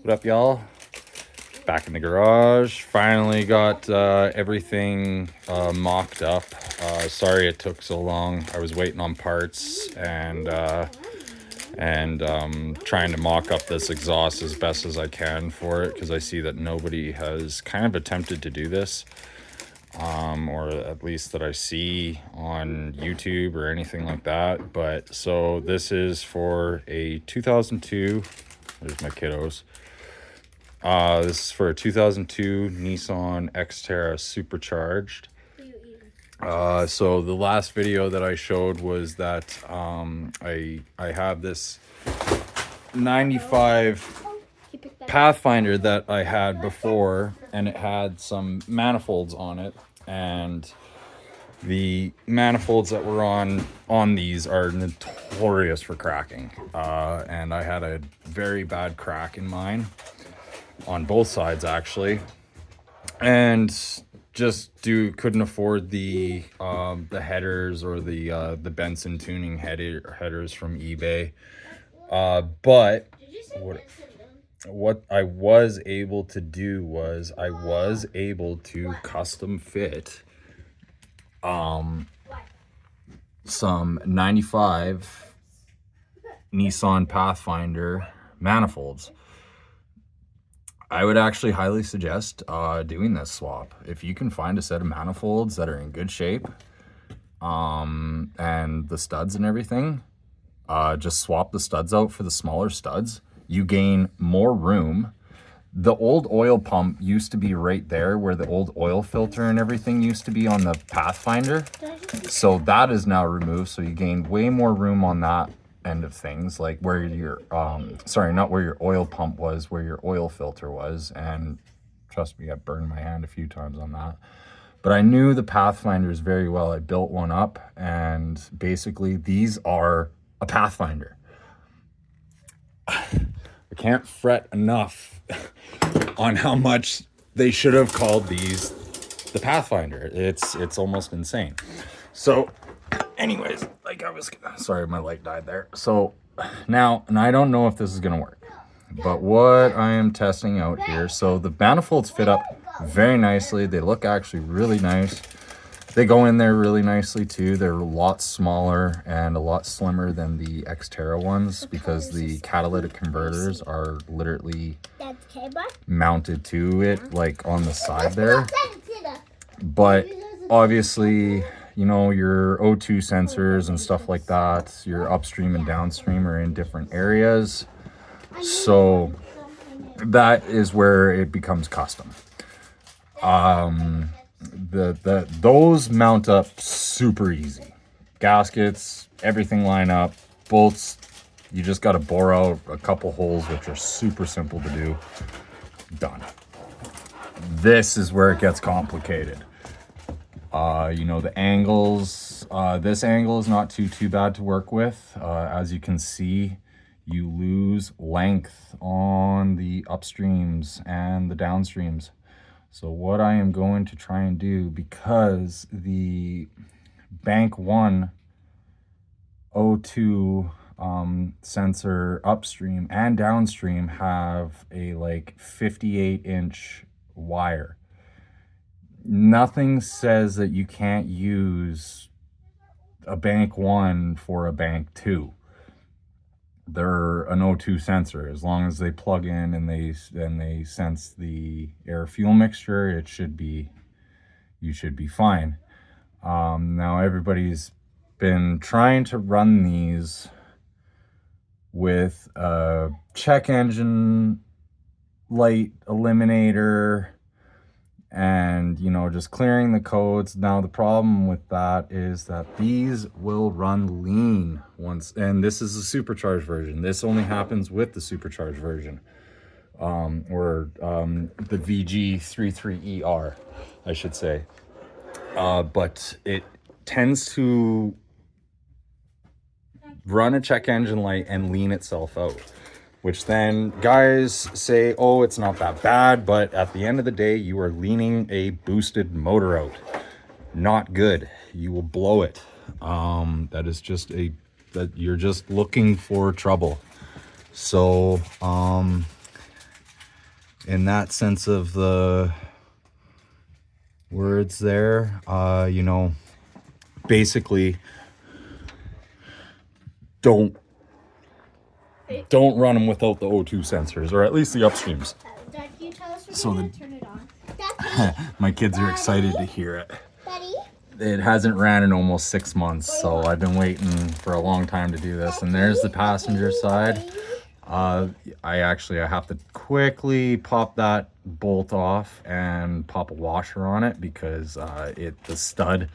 What up, y'all? Back in the garage. Finally got everything mocked up. Sorry it took so long. I was waiting on parts and trying to mock up this exhaust as best as I can for it, because I see that nobody has kind of attempted to do this, or at least that I see on YouTube or anything like that. But so this is for a 2002. There's my kiddos. This is for a 2002 Nissan Xterra Supercharged. So the last video that I showed was that I have this 95 Pathfinder that I had before, and it had some manifolds on it, and the manifolds that were on these are notorious for cracking, and I had a very bad crack in mine on both sides actually, and just couldn't afford the headers or the Benson tuning headers from eBay. But what I was able to do was I was able to custom fit some 95 Nissan Pathfinder manifolds. I would actually highly suggest doing this swap. If you can find a set of manifolds that are in good shape, and the studs and everything, just swap the studs out for the smaller studs. You gain more room. The old oil pump used to be right there where the old oil filter and everything used to be on the Pathfinder. So that is now removed. So you gain way more room on that end of things, like where your sorry, not where your oil pump was, where your oil filter was. And trust me, I burned my hand a few times on that. But I knew the Pathfinders very well. I built one up, and basically these are a Pathfinder. I can't fret enough on how much they should have called these the Pathfinder. It's almost insane. So anyways, like I was, sorry, my light died there. So now, and I don't know if this is gonna work, but what I am testing out here, so the manifolds fit up very nicely. They look actually really nice. They go in there really nicely too. They're a lot smaller and a lot slimmer than the Xterra ones, because the catalytic converters are literally mounted to it, like on the side there. But obviously, you know, your O2 sensors and stuff like that, your upstream and downstream are in different areas. So that is where it becomes custom. Those mount up super easy. Gaskets, everything line up. Bolts, you just got to bore out a couple holes, which are super simple to do. Done. This is where it gets complicated. You know, the angles, this angle is not too bad to work with. As you can see, you lose length on the upstreams and the downstreams. So what I am going to try and do, because the bank 1 O2 sensor upstream and downstream have a like 58-inch wire. Nothing says that you can't use a bank 1 for a bank 2. They're an O2 sensor. As long as they plug in and they sense the air fuel mixture, you should be fine. Now everybody's been trying to run these with a check engine light eliminator, and, you know, just clearing the codes. Now the problem with that is that these will run lean once, and this is a supercharged version. This only happens with the supercharged version, or the VG33ER, I should say. But it tends to run a check engine light and lean itself out, which then guys say, oh, it's not that bad, but at the end of the day, you are leaning a boosted motor out. Not good. You will blow it. That is just that you're just looking for trouble. So in that sense of the words there. You know, basically don't run them without the O2 sensors, or at least the upstreams. Dad, can you tell us when So you're gonna turn it on? My kids are excited to hear it. Daddy? It hasn't ran in almost 6 months, so I've been waiting for a long time to do this. And there's the passenger side. I have to quickly pop that bolt off and pop a washer on it because the stud,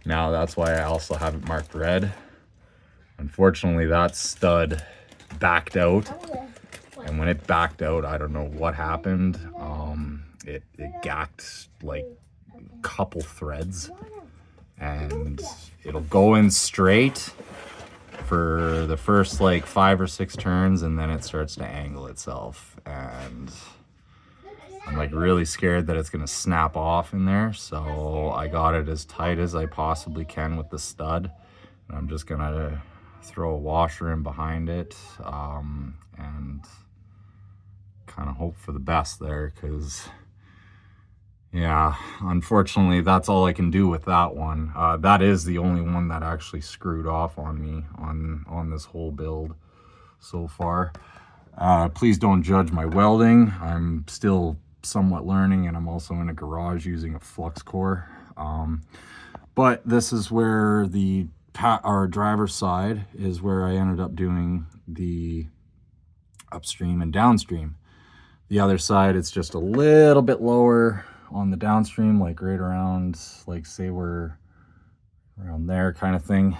now that's why I also have it marked red. Unfortunately, that stud backed out, and when it backed out, I don't know what happened. It gacked like a couple threads, and it'll go in straight for the first like 5 or 6 turns, and then it starts to angle itself, and I'm like really scared that it's gonna snap off in there. So I got it as tight as I possibly can with the stud, and I'm just gonna throw a washer in behind it and kind of hope for the best there, because yeah, unfortunately that's all I can do with that one. That is the only one that actually screwed off on me on this whole build so far. Please don't judge my welding. I'm still somewhat learning, and I'm also in a garage using a flux core. But this is where our driver's side is where I ended up doing the upstream and downstream. The other side, it's just a little bit lower on the downstream, like right around, like say we're around there kind of thing.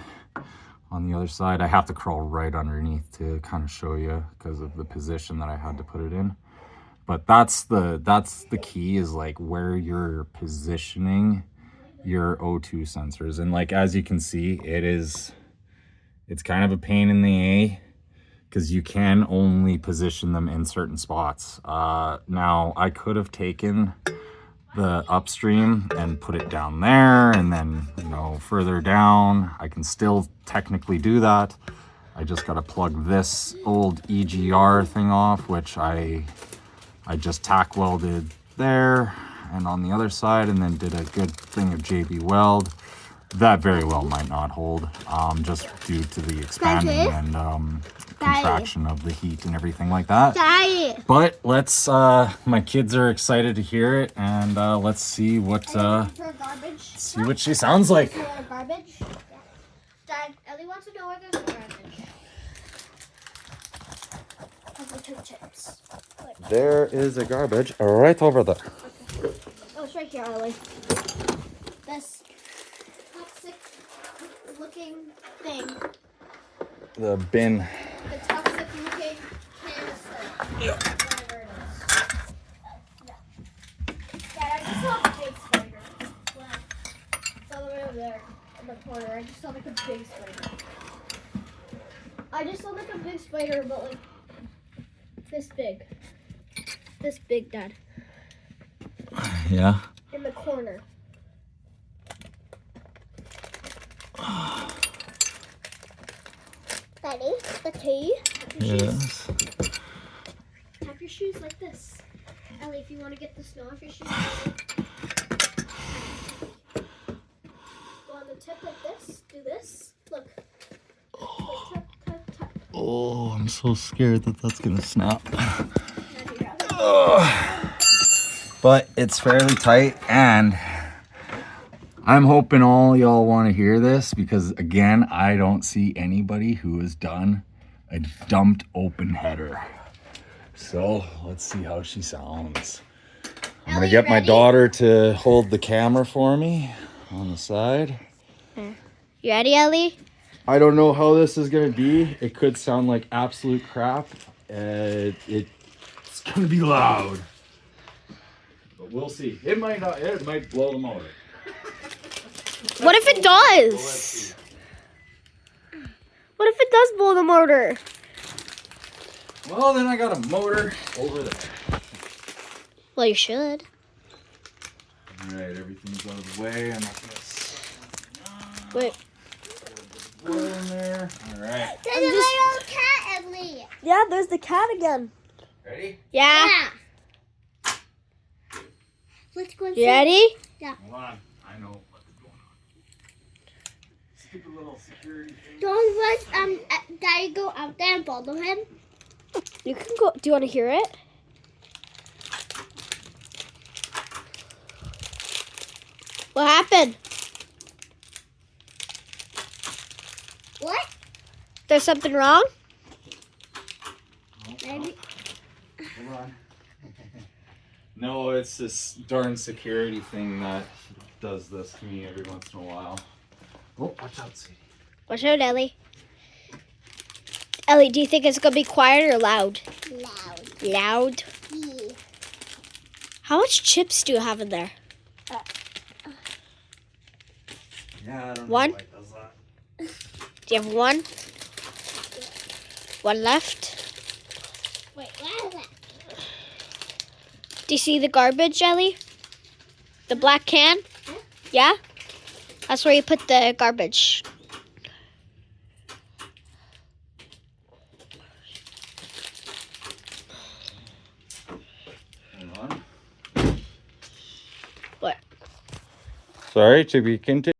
On the other side, I have to crawl right underneath to kind of show you because of the position that I had to put it in. But that's the key, is like where you're positioning your O2 sensors. And like, as you can see, it's kind of a pain in the A, because you can only position them in certain spots. Now I could have taken the upstream and put it down there, and then, you know, further down. I can still technically do that. I just got to plug this old EGR thing off, which I just tack welded there and on the other side, and then did a good thing of JB weld. That very well might not hold, just due to the expanding and contraction of the heat and everything like that. But let's, my kids are excited to hear it, and let's see what she sounds like. Garbage? Dad, Ellie wants to know where there's garbage. Chips. There is a garbage right over there. Okay. Oh, it's right here, Ellie. This toxic looking thing. The bin. The toxic looking canister. Yeah. Whatever it is. Yeah. Dad, I just saw a big spider. Wow. It's all the way over there in the corner. I just saw like a big spider. I just saw like a big spider, but like this big. This big, Dad. Yeah. In the corner. Daddy, the key. Yes. Tap your shoes like this. Ellie, if you want to get the snow off your shoes, go on the tip like this. Do this. Look. Tap, tap, tap. Oh, I'm so scared that that's gonna snap. But it's fairly tight, and I'm hoping all y'all want to hear this, because again, I don't see anybody who has done a dumped open header. So let's see how she sounds. I'm gonna get my daughter to hold the camera for me on the side. You ready, Ellie? I don't know how this is gonna be. It could sound like absolute crap. It's gonna be loud, but we'll see. It might not. It might blow the motor. What if it does? What if it does blow the motor? Well, then I got a motor over there. Well, you should. All right, everything's out of the way. I'm not gonna. Wait. Oil in there. All right. There's a little cat, Emily. Yeah, there's the cat again. Ready? Yeah. Let's go You ready? Hold on. I know what's going on. Stupid little security thing. Don't let Daddy go out there and follow him. You can go. Do you want to hear it? What happened? What? There's something wrong? Maybe. Hold on. No, it's this darn security thing that does this to me every once in a while. Oh, watch out, Sadie. Watch out, Ellie. Ellie, do you think it's going to be quiet or loud? Loud. Loud? Yeah. How much chips do you have in there? Yeah, I don't One? know why it does that. Do you have one? One left? Wait, what is that? Do you see the garbage, Ellie? The black can? Yeah? That's where you put the garbage. Hold on. What? Sorry, to be continued.